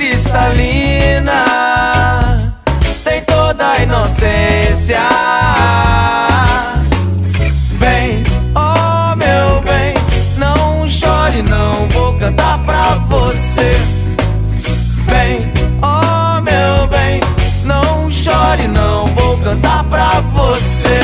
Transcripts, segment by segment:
cristalina, tem toda a inocência. Vem, oh meu bem, não chore, não vou cantar pra você. Vem, oh meu bem, não chore, não vou cantar pra você.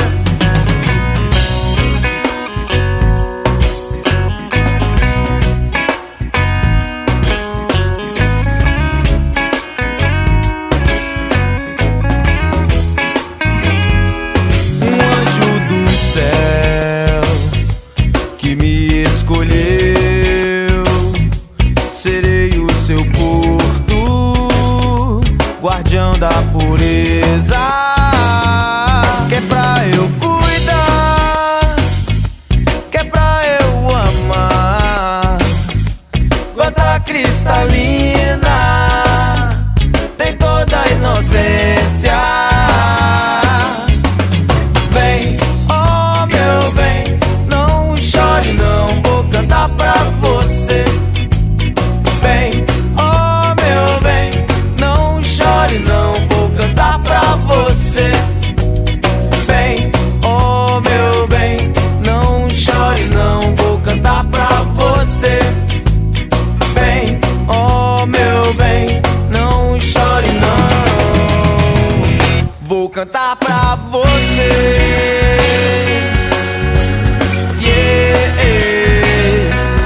Guardião da pureza, que é pra eu cuidar, que é pra eu amar. Gota cristalina, tem toda a inocência. Vem, oh meu bem, não chore, não vou cantar pra você. Vem, oh meu bem, não chore, não vou cantar pra você. Vem, oh meu bem, não chore, não vou cantar pra você. Vem, oh meu bem, não chore, não vou cantar pra você.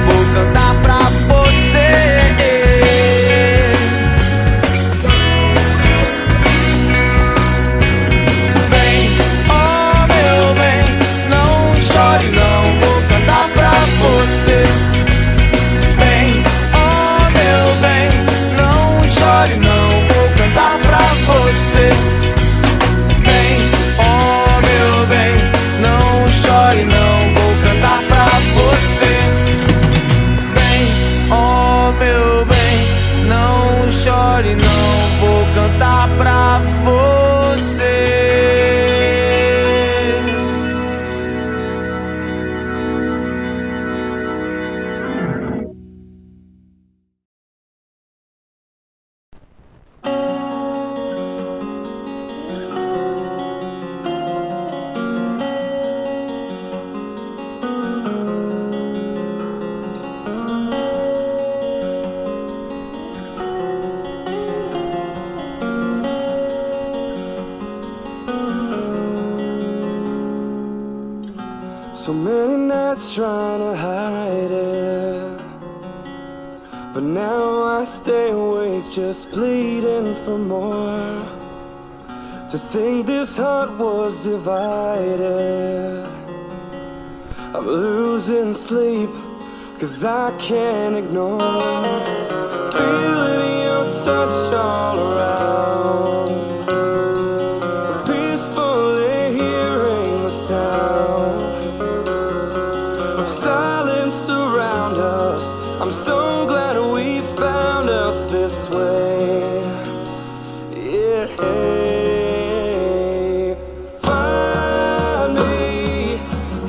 Vou cantar pra você. Você. Vem, oh meu bem, não chore, não vou cantar pra você. Vem, oh meu bem, não chore, não vou cantar pra você. Vem, oh meu bem, não chore, não vou cantar pra você. So many nights trying to hide it, but now I stay awake just pleading for more. To think this heart was divided, I'm losing sleep, 'cause I can't ignore feeling your touch all around, peacefully hearing the sound of silence around us. I'm so glad we found us this way. Yeah. Find me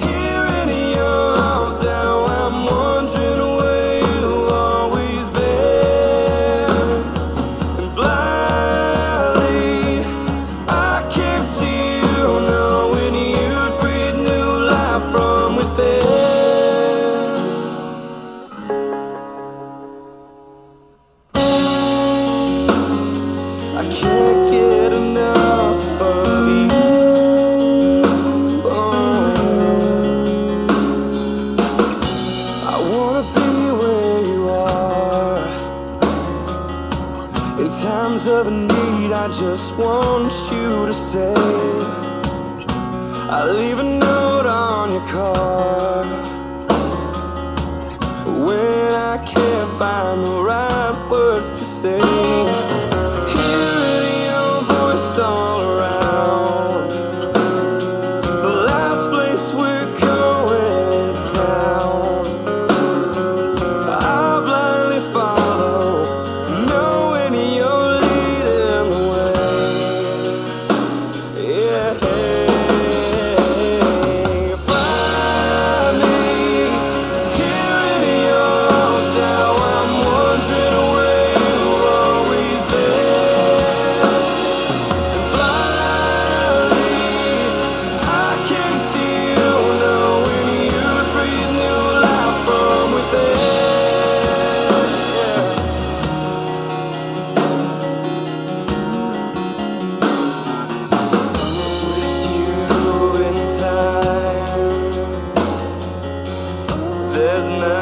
here in your arms now. I'm wondering where you've always been. And blindly I came to you knowing you'd breathe new life from within. times of need, I just want you to stay. I leave a note on your car when I can't find the right words to say. Hearing your voice all around, the last place we're going is down. I blindly follow, knowing you're leading the way. Yeah. Find me here in your arms now. I'm wondering where you've always been. Blindly, I can't see you, knowing you breathe new life from within. With you in time, there's nothing